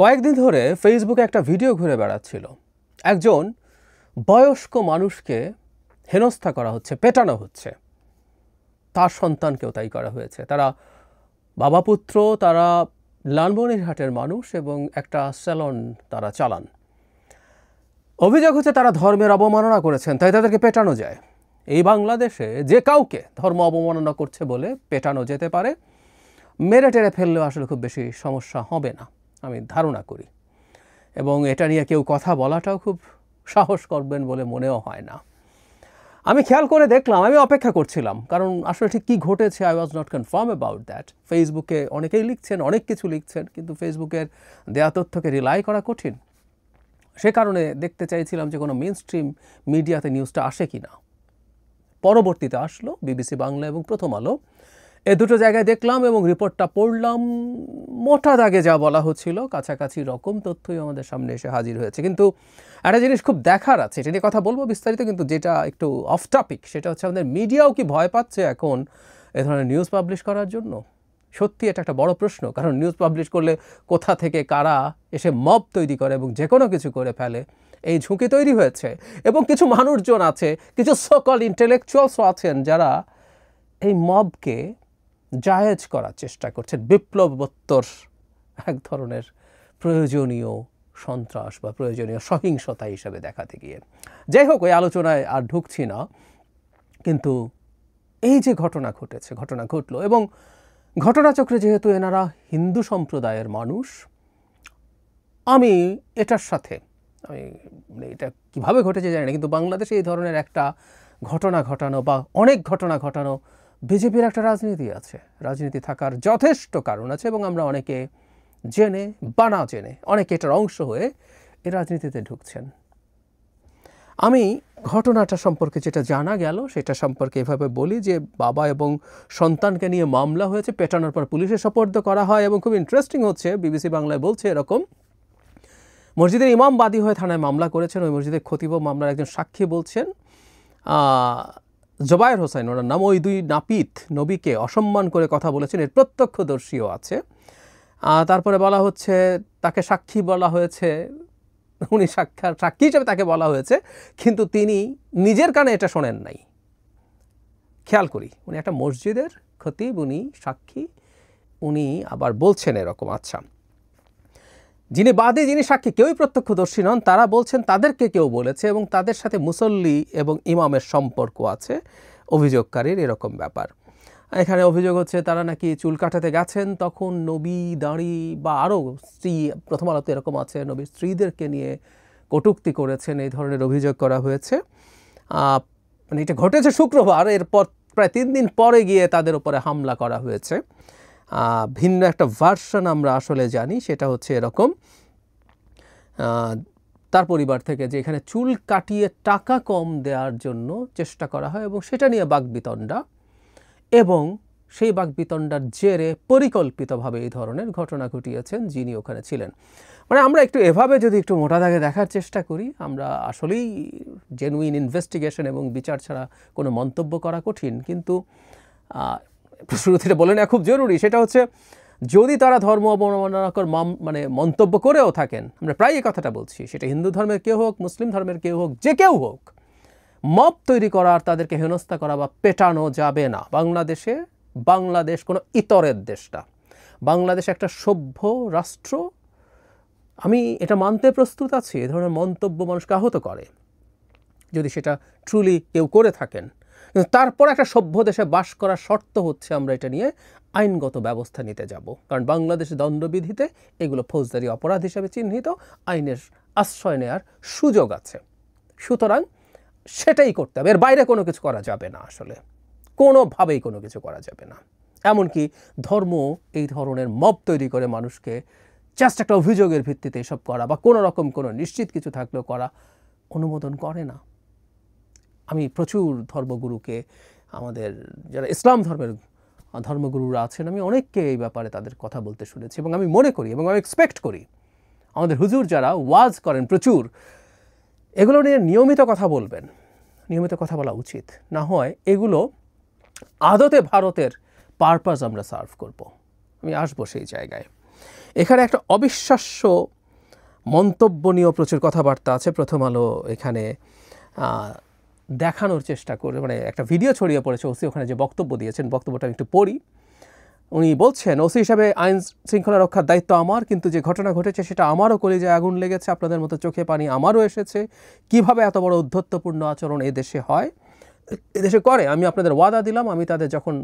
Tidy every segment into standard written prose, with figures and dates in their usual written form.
কয়েকদিন ধরে ফেসবুকে একটা ভিডিও ঘুরে বেড়াচ্ছিল। একজন বয়স্ক মানুষকে হেনস্থা করা হচ্ছে, পেটানো হচ্ছে। তার সন্তানকেও তাই করা হয়েছে। তারা বাবা পুত্র, তারা লালমনিরহাটের মানুষ এবং একটা স্যালন তারা চালান। অভিযোগ হচ্ছে তারা ধর্মের অবমাননা করেছেন, তাই তাদেরকে পেটানো যায়। এই বাংলাদেশে যে কাউকে ধর্ম অবমাননা করছে বলে পেটানো যেতে পারে, মেরে টেরে ফেললেও আসলে খুব বেশি সমস্যা হবে না আমি ধারণা করি। এবং এটা নিয়ে কেউ কথা বলাটাও খুব সাহস করবেন বলে মনেও হয় না। আমি খেয়াল করে দেখলাম, আমি অপেক্ষা করছিলাম, কারণ আসলে ঠিক কী ঘটেছে I was not confirm about that. ফেসবুকে অনেকেই লিখছেন, অনেক কিছু লিখছেন, কিন্তু ফেসবুকের দেয়া তথ্যকে রিলাই করা কঠিন। সে কারণে দেখতে চাইছিলাম যে কোনো মেইন স্ট্রিম মিডিয়াতে নিউজটা আসে কি না। পরবর্তীতে আসলো বিবিসি বাংলা এবং প্রথম আলো, এ দুটো জায়গায় দেখলাম এবং রিপোর্টটা পড়লাম। মোটা দাগে যা বলা হচ্ছিল কাছাকাছি রকম তথ্যই আমাদের সামনে এসে হাজির হয়েছে। কিন্তু একটা জিনিস খুব দেখার আছে, এটা নিয়ে কথা বলবো বিস্তারিত, কিন্তু যেটা একটু অফ টপিক সেটা হচ্ছে আমাদের মিডিয়াও কি ভয় পাচ্ছে এখন এ ধরনের নিউজ পাবলিশ করার জন্য। সত্যি এটা একটা বড় প্রশ্ন, কারণ নিউজ পাবলিশ করলে কোথা থেকে কারা এসে মব তৈরি করে এবং যে কোনো কিছু করে ফেলে, এই ঝুঁকি তৈরি হয়েছে। এবং কিছু মানুষজন আছে, কিছু সকল ইন্টেলেকচুয়ালসও আছেন যারা এই মবকে জায়েজ করার চেষ্টা করছেন, বিপ্লবোত্তর এক ধরনের প্রয়োজনীয় সন্ত্রাস বা প্রয়োজনীয় সহিংসতা হিসাবে দেখাতে গিয়ে। যাই হোক, ওই আলোচনায় আর ঢুকছি না। কিন্তু এই যে ঘটনা ঘটলো এবং ঘটনাচক্রে যেহেতু এনারা হিন্দু সম্প্রদায়ের মানুষ, আমি এটার সাথে এটা কিভাবে ঘটেছে জানি না, কিন্তু বাংলাদেশে এই ধরনের একটা ঘটনা ঘটানো বা অনেক ঘটনা ঘটানো, বিজেপির একটা রাজনীতি আছে। রাজনীতি থাকার যথেষ্ট কারণ আছে এবং আমরা অনেকে জেনে বা না জেনে অনেকে এটার অংশ হয়ে এই রাজনীতিতে ঢুকছেন। আমি ঘটনাটা সম্পর্কে যেটা জানা গেল সেটা সম্পর্কে এভাবে বলি যে বাবা এবং সন্তানকে নিয়ে মামলা হয়েছে, পেটানোর পর পুলিশে সোপর্দ করা হয়। এবং খুব ইন্টারেস্টিং হচ্ছে, বিবিসি বাংলায় বলছে এরকম, মসজিদের ইমাম বাদী হয়ে থানায় মামলা করেছেন। ওই মসজিদের খতিব মামলার একজন সাক্ষী বলছেন জবায়ের হোসেন ওনার নাম, ওই দুই নাপিত নবীকে অসম্মান করে কথা বলেছেন, এর প্রত্যক্ষদর্শীও আছে। তারপরে বলা হচ্ছে তাকে সাক্ষী বলা হয়েছে, উনি সাক্ষী হিসেবে তাকে বলা হয়েছে, কিন্তু তিনি নিজের কানে এটা শোনেন নাই। খেয়াল করি, উনি একটা মসজিদের খতিব, উনি সাক্ষী, উনি আবার বলছেন এরকম। আচ্ছা, যিনি বাদী, যিনি সাক্ষী, কেউই প্রত্যক্ষদর্শী নন, তারা বলছেন তাদেরকে কেউ বলেছে এবং তাদের সাথে মুসল্লি এবং ইমামের সম্পর্ক আছে অভিযোগকারীর, এরকম ব্যাপার। এখানে অভিযোগ হচ্ছে তারা নাকি চুল কাটাতে গেছেন, তখন নবী দাঁড়ি বা আরও স্ত্রী, প্রথম আলোতে এরকম আছে, নবীর স্ত্রীদেরকে নিয়ে কটূক্তি করেছেন, এই ধরনের অভিযোগ করা হয়েছে। মানে এটা ঘটেছে শুক্রবার, এরপর প্রায় 3 দিন পরে গিয়ে তাদের উপরে হামলা করা হয়েছে। ভিন্ন একটা ভার্সন আমরা আসলে জানি, সেটা হচ্ছে এরকম, তার পরিবার থেকে যে এখানে চুল কাটিয়ে টাকা কম দেওয়ার জন্য চেষ্টা করা হয় এবং সেটা নিয়ে বাকবিতণ্ডা, এবং সেই বাকবিতণ্ডার জেরে পরিকল্পিতভাবে এই ধরনের ঘটনা ঘটিয়েছেন যিনি ওখানে ছিলেন। মানে আমরা একটু এভাবে যদি একটু মোটা দাগে দেখার চেষ্টা করি, আমরা আসলেই জেনুইন ইনভেস্টিগেশন এবং বিচার ছাড়া কোনো মন্তব্য করা কঠিন। কিন্তু শুরুতে বলে নেওয়া খুব জরুরি, সেটা হচ্ছে যদি তারা ধর্ম অবমাননাকর মানে মন্তব্য করেও থাকেন, আমরা প্রায় এই কথাটা বলছি, সেটা হিন্দু ধর্মের কেউ হোক, মুসলিম ধর্মের কেউ হোক, যে কেউ হোক, মব তৈরি করা আর তাদেরকে হেনস্থা করা বা পেটানো যাবে না। বাংলাদেশ কোনো ইতরের দেশ না, বাংলাদেশ একটা সভ্য রাষ্ট্র। আমি এটা মানতে প্রস্তুত আছি, এ ধরনের মন্তব্য মানুষকে আহত করে যদি সেটা ট্রুলি কেউ করে থাকেন। কিন্তু তারপর একটা সভ্য দেশে বাস করার শর্ত হচ্ছে আমরা এটা নিয়ে আইনগত ব্যবস্থা নিতে যাব, কারণ বাংলাদেশের দণ্ডবিধিতে এগুলো ফৌজদারি অপরাধ হিসাবে চিহ্নিত, আইনের আশ্রয় নেওয়ার সুযোগ আছে। সুতরাং সেটাই করতে হবে, এর বাইরে কোনো কিছু করা যাবে না, আসলে কোনোভাবেই কোনো কিছু করা যাবে না। এমনকি ধর্ম এই ধরনের মব তৈরি করে মানুষকে জাস্ট একটা অভিযোগের ভিত্তিতে এসব করা বা কোনো রকম কোনো নিশ্চিত কিছু থাকলেও করা অনুমোদন করে না। আমি প্রচুর ধর্মগুরুকে, আমাদের যারা ইসলাম ধর্মের ধর্মগুরুরা আছেন, আমি অনেককে এই ব্যাপারে তাদের কথা বলতে শুনেছি এবং আমি মনে করি এবং আমি এক্সপেক্ট করি আমাদের হুজুর যারা ওয়াজ করেন প্রচুর, এগুলো নিয়ে নিয়মিত কথা বলবেন, নিয়মিত কথা বলা উচিত। না হয় এগুলো আদতে ভারতের পারপাস আমরা সার্ভ করব। আমি আসবো সেই জায়গায়। এখানে একটা অবিশ্বাস্য মন্তব্য নিয়েও প্রচুর কথাবার্তা আছে। প্রথম আলো এখানে দেখানোর চেষ্টা করে, মানে একটা ভিডিও ছড়িয়ে পড়েছে ওসি ওখানে যে বক্তব্য দিয়েছেন, বক্তব্যটা আমি একটু পড়ি। উনি বলছেন, ওসি হিসাবে আইন শৃঙ্খলা রক্ষার দায়িত্ব আমার, কিন্তু যে ঘটনা ঘটেছে সেটা আমারও কলিজায় আগুন লেগেছে, আপনাদের মতো চোখে পানি আমারও এসেছে। কিভাবে এত বড় উদ্ধত্যপূর্ণ আচরণ এদেশে হয়, এদেশে করে, আমি আপনাদের ওয়াদা দিলাম, আমি তাদের যখন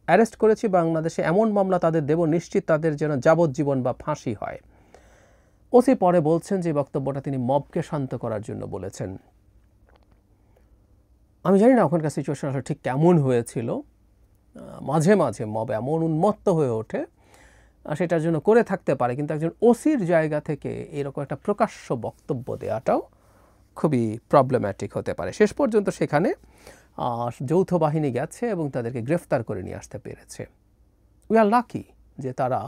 অ্যারেস্ট করেছি বাংলাদেশে এমন মামলা তাদের দেব, নিশ্চিত তাদের যেন যাবজ্জীবন বা ফাঁসি হয়। ওসি পরে বলছেন যে বক্তব্যটা তিনি মবকে শান্ত করার জন্য বলেছেন। আমি জানি না ওখানকার সিচুয়েশন আসলে ঠিক কেমন হয়েছিল। মাঝে মাঝে মব এমন উন্মত্ত হয়ে ওঠে, সেটার জন্য করে থাকতে পারে, কিন্তু একজন ওসির জায়গা থেকে এরকম একটা প্রকাশ্য বক্তব্য দেওয়াটাও খুবই প্রবলেম্যাটিক হতে পারে। শেষ পর্যন্ত সেখানে যৌথ বাহিনী গেছে এবং তাদেরকে গ্রেফতার করে নিয়ে আসতে পেরেছে। উই আর লাকি যে তারা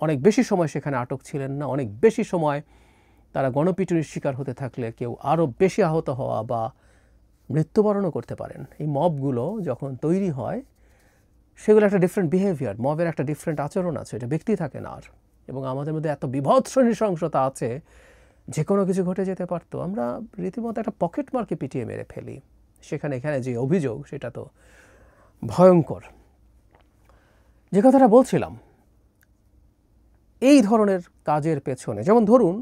অনেক বেশি সময় সেখানে আটক ছিলেন না। অনেক বেশি সময় তারা গণপিটুনির শিকার হতে থাকলে কেউ আরও বেশি আহত হওয়া বা মৃত্যুবরণও করতে পারেন। এই মবগুলো যখন তৈরি হয় সেগুলো একটা ডিফারেন্ট বিহেভিয়ার, মবের একটা ডিফারেন্ট আচরণ আছে, এটা ব্যক্তি থাকে না আর। এবং আমাদের মধ্যে এত বিভৎস নৃশংসতা আছে, যে কোনো কিছু ঘটে যেতে পারতো। আমরা রীতিমতো একটা পকেট মারকে পিটিয়ে মেরে ফেলি। সেখানে এখানে যে অভিযোগ সেটা তো ভয়ঙ্কর। যে কথাটা বলছিলাম, এই ধরনের কাজের পেছনে, যেমন ধরুন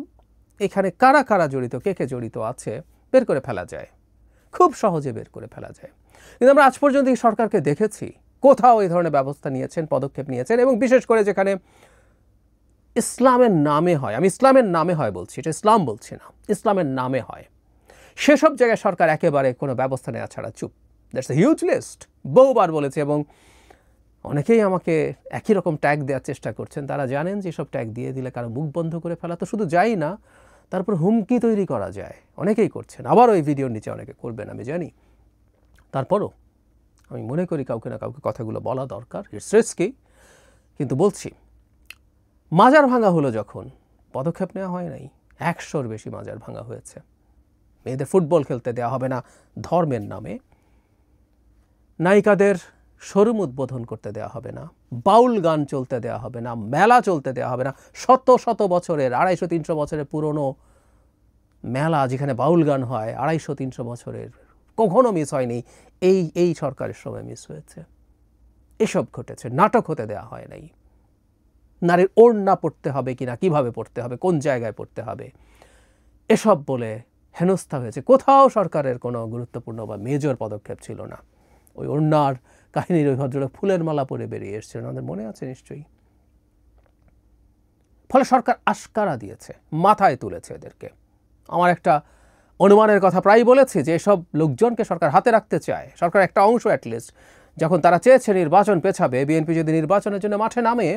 এখানে কারা কারা জড়িত, কে কে জড়িত আছে বের করে ফেলা যায়, খুব সহজে বের করে ফেলা যায়। কিন্তু আমরা আজ পর্যন্ত এই সরকারকে দেখেছি কোথাও এই ধরনের ব্যবস্থা নিয়েছেন, পদক্ষেপ নিয়েছেন, এবং বিশেষ করে যেখানে ইসলামের নামে হয়, আমি ইসলামের নামে হয় বলছি, এটা ইসলাম বলছি না, ইসলামের নামে হয়, সেসব জায়গায় সরকার একেবারে কোনো ব্যবস্থা নেওয়া ছাড়া চুপ। দ্যাটস এ হিউজ লিস্ট, বহুবার বলেছে, এবং অনেকেই আমাকে একই রকম ট্যাগ দেওয়ার চেষ্টা করছেন। তারা জানেন যে সব ট্যাগ দিয়ে দিলে কারো মুখ বন্ধ করে ফেলা তো শুধু যাই না, তারপর হুমকি তৈরি করা যায়, অনেকেই করছেন, আবার ওই ভিডিওর নিচে অনেকে করবেন আমি জানি। তারপরও আমি মনে করি কাউকে না কাউকে কথাগুলো বলা দরকার, ইটস রিস্কি। কিন্তু বলছি, মাজার ভাঙা হলো যখন পদক্ষেপ নেওয়া হয় নাই, 100-র বেশি মাজার ভাঙা হয়েছে। মেয়েদের ফুটবল খেলতে দেওয়া হবে না ধর্মের নামে, নায়িকাদের শোরুম উদ্বোধন করতে দেওয়া হবে না, বাউল গান চলতে দেওয়া হবে না, মেলা চলতে দেওয়া হবে না। শত শত বছরের, 250-300 বছরের পুরনো মেলা যেখানে বাউল গান হয়, 250-300 বছরের, কখনো মিস হয়নি। এই সরকারের সময় মিস হয়েছে। এসব ঘটেছে, নাটক হতে দেওয়া হয় নাই। নারীর ওড়না পড়তে হবে কিনা, কিভাবে পড়তে হবে, কোন জায়গায় পড়তে হবে, এসব বলে হেনস্থা হয়েছে। কোথাও সরকারের কোনো গুরুত্বপূর্ণ বা মেজর পদক্ষেপ ছিল না। ওই ওড়নার কাহিনীর ওই ভদ্রলোক ফুলের মালা পরে বেরিয়ে এসেছিলেন, আমাদের মনে আছে নিশ্চয়ই। ফলে সরকার আশকারা দিয়েছে, মাথায় তুলেছে এদেরকে। আমার একটা অনুমানের কথা প্রায় বলেছি যে এসব লোকজনকে সরকার হাতে রাখতে চায়, সরকার একটা অংশ অ্যাটলিস্ট। যখন তারা চেয়েছে নির্বাচন পেছাবে, বিএনপি যদি নির্বাচনের জন্য মাঠে নামে,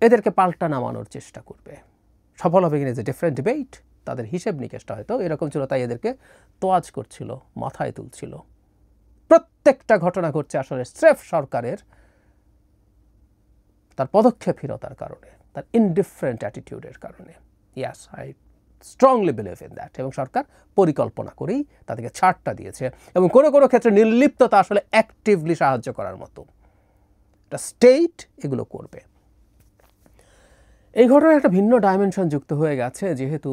এদেরকে পাল্টা নামানোর চেষ্টা করবে। সফল হবে কিনা যে ডিফারেন্ট ডিবেট, তাদের হিসেব নিকেশটা হয়তো এরকম ছিল, তাই এদেরকে তোয়াজ করছিল, মাথায় তুলছিল। প্রত্যেকটা ঘটনা ঘটছে আসলে স্রেফ সরকারের তার পদক্ষেপহীনতার কারণে, তার ইনডিফারেন্ট অ্যাটিটিউডের কারণে। Yes, I strongly believe in that. এবং সরকার পরিকল্পনা করেই তাদেরকে ছাড়টা দিয়েছে, এবং কোনো কোনো ক্ষেত্রে নির্লিপ্ততা আসলে অ্যাক্টিভলি সাহায্য করার মতো। একটা স্টেট এগুলো করবে। এই ঘটনার একটা ভিন্ন ডাইমেনশন যুক্ত হয়ে গেছে, যেহেতু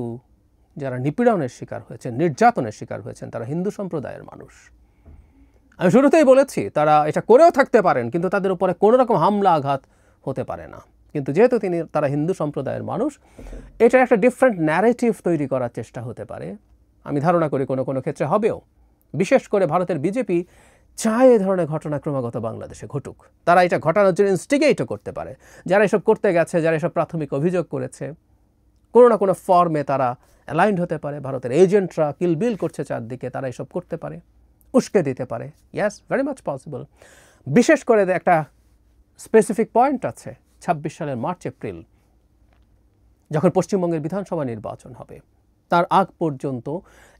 যারা নিপীড়নের শিকার হয়েছেন, নির্যাতনের শিকার হয়েছেন, তারা হিন্দু সম্প্রদায়ের মানুষ। আমি শুরুতেই বলেছি তারা এটা করেও থাকতে পারেন, কিন্তু তাদের উপরে কোনো রকম হামলা আঘাত হতে পারে না। কিন্তু যেহেতু তারা হিন্দু সম্প্রদায়ের মানুষ, এটার একটা ডিফারেন্ট ন্যারেটিভ তৈরি করার চেষ্টা হতে পারে। আমি ধারণা করি কোনো কোনো ক্ষেত্রে হবেও। বিশেষ করে ভারতের বিজেপি চায় এ ধরনের ঘটনা ক্রমাগত বাংলাদেশে ঘটুক। তারা এটা ঘটানোর জন্য ইনস্টিগেটও করতে পারে। যারা এসব করতে গেছে, যারা এসব প্রাথমিক অভিযোগ করেছে, কোনো না কোনো ফর্মে তারা অ্যালাইন্ড হতে পারে। ভারতের এজেন্টরা কিলবিল করছে চারদিকে, তারা এসব করতে পারে, উস্কে দিতে পারে। ইয়াস, ভেরি মাচ পসিবল। বিশেষ করে একটা স্পেসিফিক পয়েন্ট আছে, 26 সালের মার্চ এপ্রিল যখন পশ্চিমবঙ্গের বিধানসভা নির্বাচন হবে, তার আগ পর্যন্ত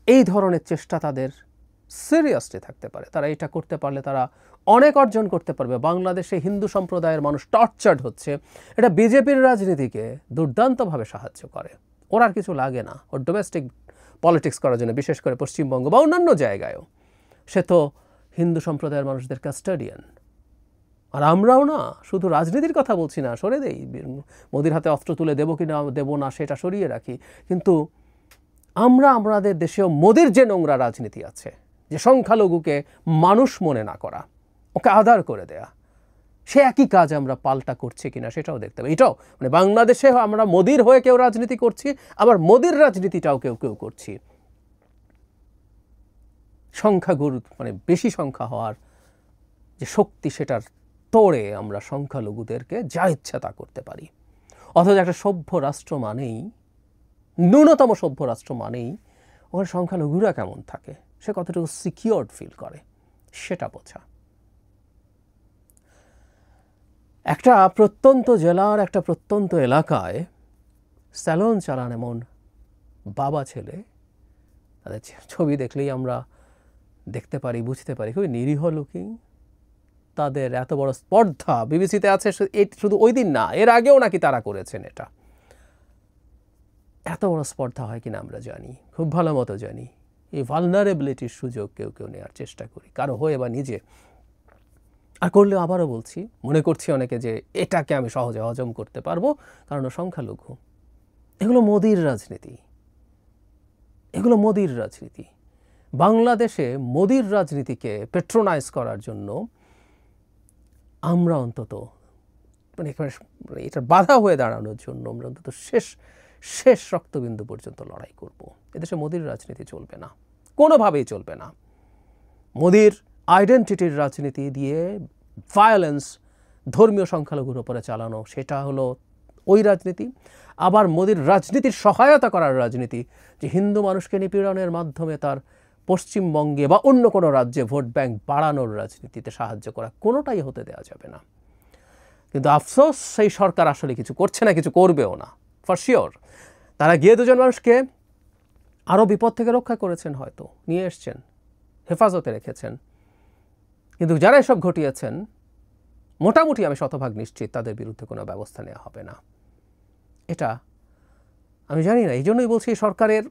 এই ধরনের চেষ্টা তাদের সিরিয়াসলি থাকতে পারে। তারা এটা করতে পারলে তারা অনেক অর্জন করতে পারবে। বাংলাদেশে হিন্দু সম্প্রদায়ের মানুষ টর্চার্ড হচ্ছে, এটা বিজেপির রাজনীতিকে দুর্দান্তভাবে সাহায্য করে। ওর আর কিছু লাগে না, ওর ডোমেস্টিক পলিটিক্স করার জন্য, বিশেষ করে পশ্চিমবঙ্গ বা অন্যান্য জায়গায়ও। সে তো হিন্দু সম্প্রদায়ের মানুষদের কাস্টাডিয়ান। আর আমরাও না শুধু রাজনীতির কথা বলছি না, সরে দেই, মোদির হাতে অস্ত্র তুলে দেবো কি না দেবো না সেটা সরিয়ে রাখি, কিন্তু আমরা আমাদের দেশেও মোদির যে নোংরা রাজনীতি আছে, যে সংখ্যালঘুকে মানুষ মনে না করা, ওকে আদার করে দেয়া, সে একই কাজ আমরা পাল্টা করছি কিনা সেটাও দেখতে হবে। এটাও মানে বাংলাদেশে আমরা মোদির হয়ে কেউ রাজনীতি করছি, আবার মোদির রাজনীতিটাও কেউ কেউ করছি। সংখ্যাগুরু মানে বেশি সংখ্যা হওয়ার যে শক্তি, সেটার তোড়ে আমরা সংখ্যালঘুদেরকে যা ইচ্ছা তা করতে পারি। অথচ একটা সভ্য রাষ্ট্র মানেই, ন্যূনতম সভ্য রাষ্ট্র মানেই ওখানে সংখ্যালঘুরা কেমন থাকে, সে কতটুকু সিকিউরড ফিল করে সেটা বোঝা। একটা প্রত্যন্ত জেলার একটা প্রত্যন্ত এলাকায় স্যালন চালান এমন বাবা ছেলে, তাদের ছবি দেখলেই আমরা দেখতে পারি, বুঝতে পারি খুবই নিরীহ লুকিং। তাদের এত বড় স্পর্ধা বিবিসিতে আছে, শুধু ওই দিন না, এর আগেও নাকি তারা করেছেন এটা। এত বড় স্পর্ধা হয় কিনা আমরা জানি, খুব ভালো মতো জানি। এই ভালনারেবিলিটির সুযোগ কেউ কেউ নেওয়ার চেষ্টা করি, কারো হয়ে বা নিজে। আর করলে আবারও বলছি, মনে করছি অনেকে যে এটাকে আমি সহজে হজম করতে পারবো কারণ সংখ্যালঘু। এগুলো মোদির রাজনীতি, এগুলো মোদির রাজনীতি। বাংলাদেশে মোদির রাজনীতিকে পেট্রোনাইজ করার জন্য আমরা অন্তত মানে এটার বাধা হয়ে দাঁড়ানোর জন্য আমরা অন্তত শেষ রক্তবিন্দু পর্যন্ত লড়াই করব। এদেশে মোদির রাজনীতি চলবে না, কোনোভাবেই চলবে না। মোদির আইডেন্টিটির রাজনীতি দিয়ে ভায়োলেন্স ধর্মীয় সংখ্যালঘুর উপরে চালানো, সেটা হলো ওই রাজনীতি। আবার মোদির রাজনীতির সহায়তা করার রাজনীতি, যে হিন্দু মানুষকে নিপীড়নের মাধ্যমে তার পশ্চিমবঙ্গে বা অন্য কোনো রাজ্যে ভোট ব্যাংক বাড়ানোর রাজনীতিতে সাহায্য করা, কোনোটাই হতে দেওয়া যাবে না। কিন্তু আফসোস, সেই সরকার আসলে কিছু করছে না, কিছু করবেও না ফর শিওর। তারা গিয়ে দুজন মানুষকে আরও বিপদ থেকে রক্ষা করেছেন, হয়তো নিয়ে এসছেন, হেফাজতে রেখেছেন, কিন্তু যারা এসব ঘটিয়েছেন মোটামুটি আমি শতভাগ নিশ্চিত তাদের বিরুদ্ধে কোনো ব্যবস্থা নেওয়া হবে না। এটা আমি জানি না, এই জন্যই বলছি সরকারের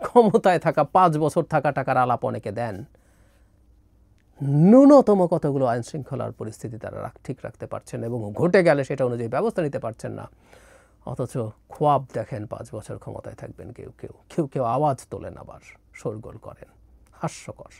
ক্ষমতায় থাকা 5 বছর থাকা টাকার আলাপ অনেকে দেন, ন্যূনতম কতগুলো আইন শৃঙ্খলার পরিস্থিতি তারা ঠিক রাখতে পারছেন এবং ঘটে গেলে সেটা অনুযায়ী ব্যবস্থা নিতে পারছেন না। অথচ খোয়াব দেখেন 5 বছর ক্ষমতায় থাকবেন, কেউ কেউ আওয়াজ তোলেন, আবার শোরগোল করেন, হাস্যকর।